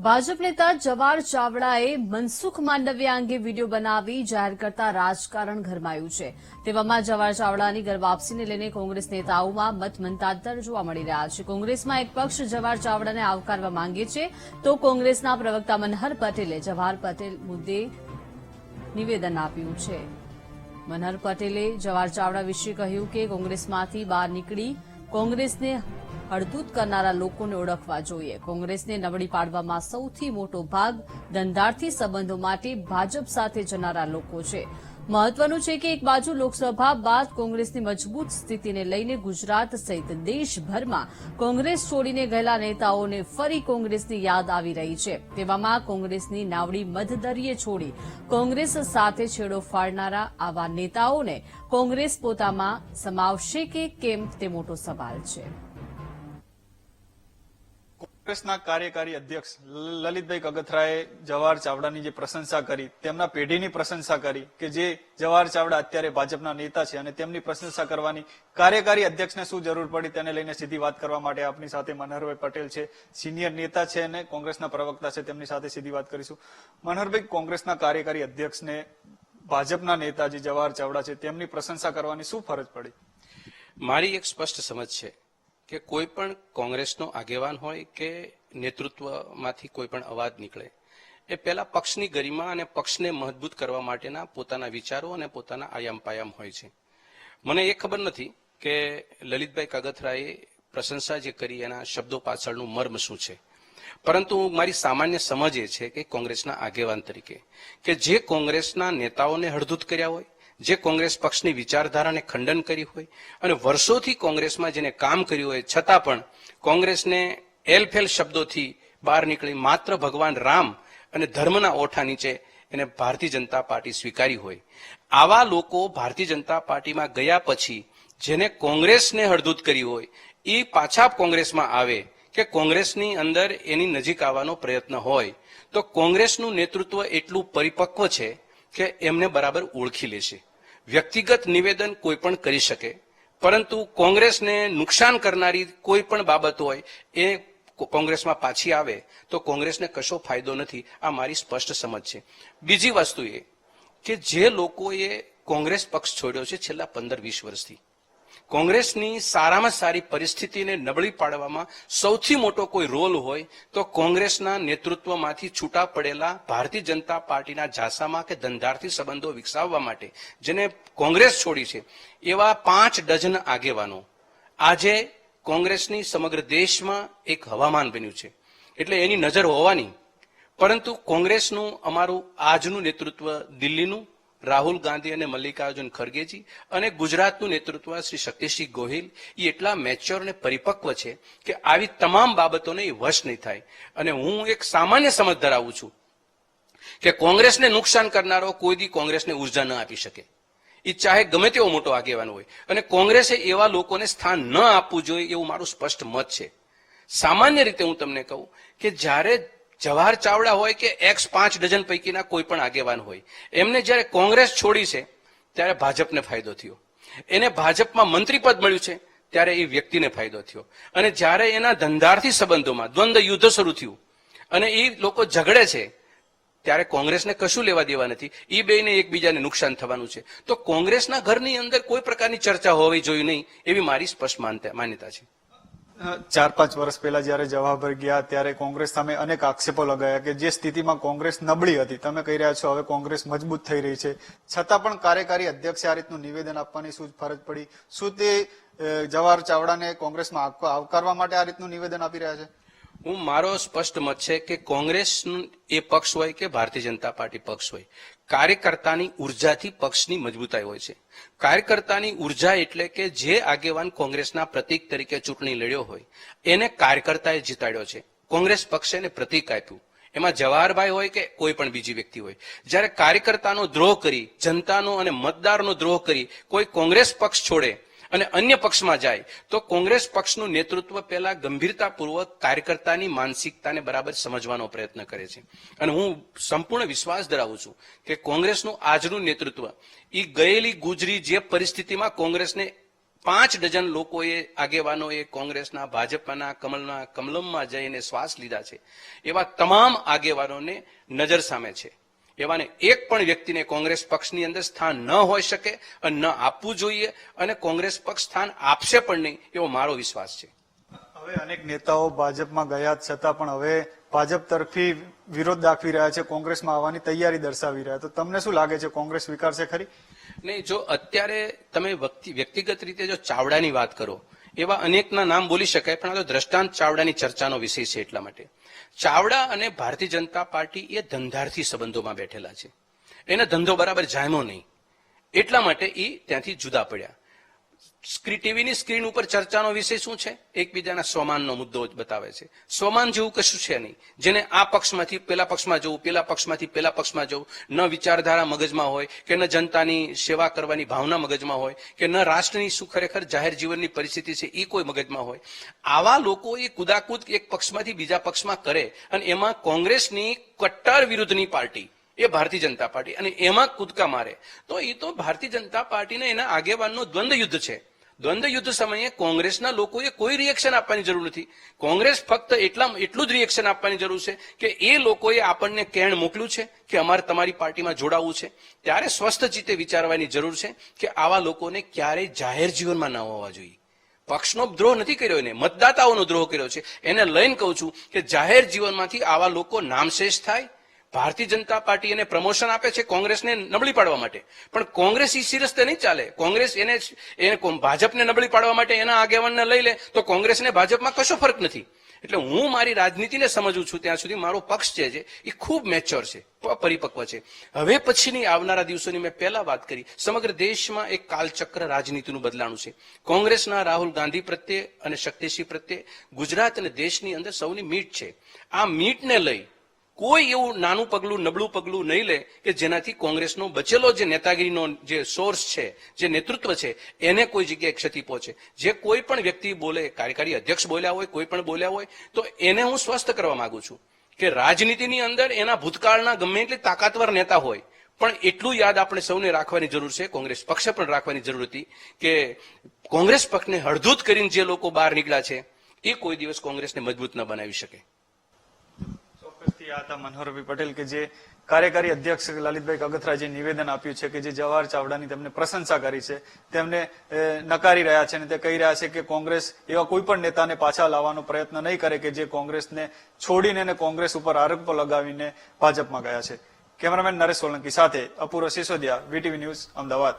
ભાજપ નેતા જવાહર ચાવડાએ મનસુખ માંડવિયા અંગે વિડીયો બનાવી જાહેર કરતા રાજકારણ ગરમાયું છે। તેવામાં જવાહર ચાવડાની ઘરવાપસીને લઈને કોંગ્રેસ નેતાઓમાં મતમંતાંતર જોવા મળી રહ્યા છે। કોંગ્રેસમાં એક પક્ષ જવાહર ચાવડાને આવકારવા માંગે છે, તો કોંગ્રેસના પ્રવક્તા મનહર પટેલે જવાહર પટેલ મુદ્દે નિવેદન આપ્યું છે। મનહર પટેલે જવાહર ચાવડા વિશે કહ્યું કે કોંગ્રેસમાંથી બહાર નીકળી કોંગ્રેસને હડધૂત કરનારા લોકોને ઓળખવા જોઈએ। કોંગ્રેસને નબળી પાડવામાં સૌથી મોટો ભાગ ધંધાર્થી સંબંધો માટે ભાજપ સાથે જનારા લોકો છે। મહત્વનું છે કે એક બાજુ લોકસભા બાદ કોંગ્રેસની મજબૂત સ્થિતિને લઈને ગુજરાત સહિત દેશભરમાં કોંગ્રેસ છોડીને ગયેલા નેતાઓને ફરી કોંગ્રેસની યાદ આવી રહી છે। તેવામાં કોંગ્રેસની નાવડી મધદરિયે છોડી કોંગ્રેસ સાથે છેડો ફાડનારા આવા નેતાઓને કોંગ્રેસ પોતામાં સમાવશે કે કેમ તે મોટો સવાલ છે। કોંગ્રેસના કાર્યકારી અધ્યક્ષ લલિતભાઈ કગથરાએ જવાહર ચાવડાની જે પ્રશંસા કરી, તેમના પેઢીની પ્રશંસા કરી કે જે જવાહર ચાવડા અત્યારે ભાજપના નેતા છે અને તેમની પ્રશંસા કરવાની કાર્યકારી અધ્યક્ષને શું જરૂર પડી તેને લઈને સીધી વાત કરવા માટે આપની સાથે મનહરભાઈ પટેલ છે, સિનિયર નેતા છે અને કોંગ્રેસના પ્રવક્તા છે, તેમની સાથે સીધી વાત કરીશું। મનહરભાઈ, કોંગ્રેસના કાર્યકારી અધ્યક્ષને ભાજપના નેતા જે જવાહર ચાવડા છે તેમની પ્રશંસા કરવાની શું ફરજ પડી? મારી એક સ્પષ્ટ સમજ છે કે કોઈ પણ કોંગ્રેસનો આગેવાન હોય કે નેતૃત્વમાંથી કોઈ પણ અવાજ નીકળે એ પહેલા પક્ષની ગરિમા અને પક્ષને મજબૂત કરવા માટેના પોતાના વિચારો અને પોતાના આયામ પાયામ હોય છે। મને એ ખબર નથી કે લલિતભાઈ કગથરાએ પ્રશંસા જે કરી એના શબ્દો પાછળનું મર્મ શું છે, પરંતુ મારી સામાન્ય સમજ એ છે કે કોંગ્રેસના આગેવાન તરીકે કે જે કોંગ્રેસના નેતાઓને હળધૂત કર્યા હોય, જે કોંગ્રેસ પક્ષની વિચારધારાને ખંડન કરી હોય અને વર્ષોથી કોંગ્રેસમાં જેને કામ કર્યું હોય છતાં પણ કોંગ્રેસને એલફેલ શબ્દોથી બહાર નીકળી માત્ર ભગવાન રામ અને ધર્મના ઓઠા નીચે એને ભારતીય જનતા પાર્ટી સ્વીકારી હોય, આવા લોકો ભારતીય જનતા પાર્ટીમાં ગયા પછી જેને કોંગ્રેસને હળધૂત કરી હોય એ પાછા કોંગ્રેસમાં આવે કે કોંગ્રેસની અંદર એની નજીક આવવાનો પ્રયત્ન હોય તો કોંગ્રેસનું નેતૃત્વ એટલું પરિપક્વ છે કે એમને બરાબર ઓળખી લેશે। વ્યક્તિગત નિવેદન કોઈ પણ કરી શકે, પરંતુ કોંગ્રેસને નુકસાન કરનારી કોઈ પણ બાબત હોય એ કોંગ્રેસમાં પાછી આવે તો કોંગ્રેસને કશો ફાયદો નથી, આ મારી સ્પષ્ટ સમજ છે। બીજી વસ્તુ એ કે જે લોકોએ કોંગ્રેસ પક્ષ છોડ્યો છે છેલ્લા 15-20 વર્ષથી, કોંગ્રેસની સારામાં સારી પરિસ્થિતિને નબળી પાડવામાં સૌથી મોટો કોઈ રોલ હોય તો કોંગ્રેસના નેતૃત્વમાંથી છૂટા પડેલા ભારતીય જનતા પાર્ટીના ઝાંસામાં કે ધંધાર્થી સંબંધો વિકસાવવા માટે જેને કોંગ્રેસ છોડી છે એવા 5 ડઝન આગેવાનો આજે કોંગ્રેસની સમગ્ર દેશમાં એક હવામાન બન્યું છે। એટલે એની નજર હોવાની, પરંતુ કોંગ્રેસનું અમારું આજનું નેતૃત્વ દિલ્હીનું રાહુલ ગાંધી અને મલ્લિકાર્જુન ખરગેજી અને ગુજરાતનું નેતૃત્વ શ્રી શક્તિસિંહ ગોહિલ એ એટલા મેચ્યોર અને પરિપક્વ છે કે આવી તમામ બાબતોને એ વશ નહીં થાય। અને હું એક સામાન્ય સમજ ધરાવું છું કે કોંગ્રેસને નુકસાન કરનારો કોઈ દી કોંગ્રેસને ઉર્જા ન આપી શકે, એ ચાહે ગમે તેવો મોટો આગેવાન હોય, અને કોંગ્રેસે એવા લોકોને સ્થાન ન આપવું જોઈએ એવું મારું સ્પષ્ટ મત છે। સામાન્ય રીતે હું તમને કહું કે જ્યારે જવાહર ચાવડા હોય કે એક્સ 5 ડઝન પૈકીના કોઈ પણ આગેવાન હોય, એમને જ્યારે કોંગ્રેસ છોડી છે ત્યારે ભાજપને ફાયદો થયો, એને ભાજપમાં મંત્રી પદ મળ્યું છે ત્યારે એ વ્યક્તિને ફાયદો થયો, અને જ્યારે એના ધંધાર્થી સંબંધોમાં દ્વંદ્વ યુદ્ધ શરૂ થયું અને એ લોકો ઝઘડે છે ત્યારે કોંગ્રેસને કશું લેવા દેવા નથી, એ બેને એકબીજાને નુકસાન થવાનું છે। તો કોંગ્રેસના ઘરની અંદર કોઈ પ્રકારની ચર્ચા હોવી જોઈએ નહીં એવી મારી સ્પષ્ટ માન્યતા છે। 4-5 વર્ષ પહેલા જયારે જવાહરભાઈ ગયા ત્યારે કોંગ્રેસ સામે અનેક આક્ષેપો લગાયા કે જે સ્થિતિમાં કોંગ્રેસ નબળી હતી, તમે કહી રહ્યા છો હવે કોંગ્રેસ મજબૂત થઈ રહી છે, છતાં પણ કાર્યકારી અધ્યક્ષે આ રીતનું નિવેદન આપવાની શું ફરજ પડી? શું તે જવાહર ચાવડાને કોંગ્રેસમાં આવકારવા માટે આ રીતનું નિવેદન આપી રહ્યા છે? મારો સ્પષ્ટ મત છે કે કોંગ્રેસ એ પક્ષ હોય કે ભારતીય જનતા પાર્ટી પક્ષ હોય, કાર્યકર્તાની ઉર્જાથી પક્ષની મજબૂતાઈ હોય છે। કાર્યકર્તાની ઉર્જા એટલે કે જે આગેવાન કોંગ્રેસના પ્રતીક તરીકે ચૂંટણી લડ્યો હોય એને કાર્યકર્તાએ જીતાડ્યો છે, કોંગ્રેસ પક્ષે એને પ્રતીક આપ્યું, એમાં જવાહરભાઈ હોય કે કોઈ પણ બીજી વ્યક્તિ હોય। જ્યારે કાર્યકર્તાનો દ્રોહ કરી, જનતાનો અને મતદારનો દ્રોહ કરી કોઈ કોંગ્રેસ પક્ષ છોડે અને અન્ય પક્ષમાં જાય તો કોંગ્રેસ પક્ષનું નેતૃત્વ પહેલા ગંભીરતાપૂર્વક કાર્યકર્તાની માનસિકતાને બરાબર સમજવાનો પ્રયત્ન કરે છે। અને હું સંપૂર્ણ વિશ્વાસ ધરાવું છું કે કોંગ્રેસનું આજનું નેતૃત્વ એ ગયેલી ગુજરી જે પરિસ્થિતિમાં કોંગ્રેસને 5 ડઝન લોકોએ આગેવાનોએ કોંગ્રેસના ભાજપના કમલમમાં જઈને શ્વાસ લીધા છે. એવા તમામ આગેવાનોને નજર સામે છે. એવાને એક પણ વ્યક્તિને કોંગ્રેસ પક્ષની અંદર સ્થાન ન હોઈ શકે અને ન આપવું જોઈએ અને કોંગ્રેસ પક્ષ સ્થાન આપશે પણ નહીં એવો મારો વિશ્વાસ છે. હવે અનેક નેતાઓ ભાજપમાં ગયા છતાં પણ હવે ભાજપ તરફી વિરોધ દાખવી રહ્યા છે, કોંગ્રેસમાં આવવાની તૈયારી દર્શાવી રહ્યા. તો તમને શું લાગે છે, કોંગ્રેસ સ્વીકારશે ખરી? નહીં, જો અત્યારે તમે વ્યક્તિગત રીતે જો ચાવડાની વાત કરો, એવા અનેકના નામ બોલી શકાય, પણ આ તો દ્રષ્ટાંત ચાવડાની ચર્ચાનો વિષય છે. એટલા માટે ચાવડા અને ભારતીય જનતા પાર્ટી એ ધંધાર્થી સંબંધોમાં બેઠેલા છે. એને ધંધો બરાબર જામ્યો નહીં, એટલા માટે એ ત્યાંથી જુદા પડ્યા. ટીવીની સ્ક્રીન ઉપર ચર્ચાનો વિષય શું છે? એકબીજાના સ્વમાનનો મુદ્દો જ બતાવે છે. સ્વમાન જેવું કશું છે નહીં. જેને આ પક્ષમાંથી પેલા પક્ષમાં જવું, પેલા પક્ષમાંથી પેલા પક્ષમાં જવું, ન વિચારધારા મગજમાં હોય કે ન જનતાની સેવા કરવાની ભાવના મગજમાં હોય કે ન રાષ્ટ્રની શું ખરેખર જાહેર જીવનની પરિસ્થિતિ છે એ કોઈ મગજમાં હોય. આવા લોકો એ કુદાકુદ એક પક્ષમાંથી બીજા પક્ષમાં કરે અને એમાં કોંગ્રેસની કટ્ટર વિરુદ્ધની પાર્ટી એ ભારતીય જનતા પાર્ટી અને એમાં કૂદકા મારે તો એ તો ભારતીય જનતા પાર્ટીને એના આગેવાનનો દ્વંદ્વ યુદ્ધ છે. દ્વંદ્વ યુદ્ધ સમયે કોંગ્રેસના લોકોએ કોઈ રિએક્શન આપવાની જરૂર નથી. કોંગ્રેસ ફક્ત એટલું જ રિએક્શન આપવાની જરૂર છે કે એ લોકોએ આપણને કેણ મોકલ્યું છે કે અમારે તમારી પાર્ટીમાં જોડાવું છે. ત્યારે સ્વસ્થ ચિત્તે વિચારવાની જરૂર છે કે આવા લોકોને ક્યારેય જાહેર જીવનમાં ન હોવા જોઈએ. પક્ષનો દ્રોહ નથી કર્યો, એને મતદાતાઓનો દ્રોહ કર્યો છે. એને લઈને કહું છું કે જાહેર જીવનમાંથી આવા લોકો નામશેષ થાય. ભારતીય જનતા પાર્ટી એને પ્રમોશન આપે છે કોંગ્રેસને નબળી પાડવા માટે, પણ કોંગ્રેસ ઈ રસ્તે નહીં ચાલે. કોંગ્રેસ એને ભાજપને નબળી પાડવા માટે એના આગેવાનને લઈ લે તો કોંગ્રેસને ભાજપમાં કશો ફરક નથી. એટલે હું મારી રાજનીતિને સમજું છું ત્યાં સુધી મારો પક્ષ છે એ ખૂબ મેચ્યોર છે, પરિપક્વ છે. હવે પછીની આવનારા દિવસોની મેં પહેલા વાત કરી, સમગ્ર દેશમાં એક કાલચક્ર રાજનીતિનું બદલાણું છે. કોંગ્રેસના રાહુલ ગાંધી પ્રત્યે અને શક્તિસિંહ પ્રત્યે ગુજરાત અને દેશની અંદર સૌની મીટ છે. આ મીટને લઈ કોઈ એવું નાનું પગલું નબળું પગલું નહીં લે કે જેનાથી કોંગ્રેસનો બચેલો જે નેતાગીરીનો જે સોર્સ છે, જે નેતૃત્વ છે, એને કોઈ જગ્યાએ ક્ષતિ પહોંચે. જે કોઈ પણ વ્યક્તિ બોલે, કાર્યકારી અધ્યક્ષ બોલ્યા હોય, કોઈ પણ બોલ્યા હોય, તો એને હું સ્વસ્થ કરવા માંગુ છું કે રાજનીતિની અંદર એના ભૂતકાળના ગમે એટલી તાકાતવર નેતા હોય, પણ એટલું યાદ આપણે સૌને રાખવાની જરૂર છે, કોંગ્રેસ પક્ષે પણ રાખવાની જરૂર હતી કે કોંગ્રેસ પક્ષને હળધૂત કરીને જે લોકો બહાર નીકળ્યા છે એ કોઈ દિવસ કોંગ્રેસને મજબૂત ન બનાવી શકે. આ હતા મનોહરભાઈ પટેલ કે જે કાર્યકારી અધ્યક્ષ લલિતભાઈ કગથરા જે નિવેદન આપ્યું છે કે જે જવાહર ચાવડાની તેમને પ્રશંસા કરી છે તેમને નકારી રહ્યા છે અને તે કહી રહ્યા છે કે કોંગ્રેસ એવા કોઈ પણ નેતાને પાછા લાવવાનો પ્રયત્ન નહીં કરે કે જે કોંગ્રેસને છોડીને અને કોંગ્રેસ ઉપર આરોપો લગાવીને ભાજપમાં ગયા છે. કેમેરામેન નરેશ સોલંકી સાથે અપૂર્વ સિસોદિયા, વીટીવી ન્યૂઝ, અમદાવાદ.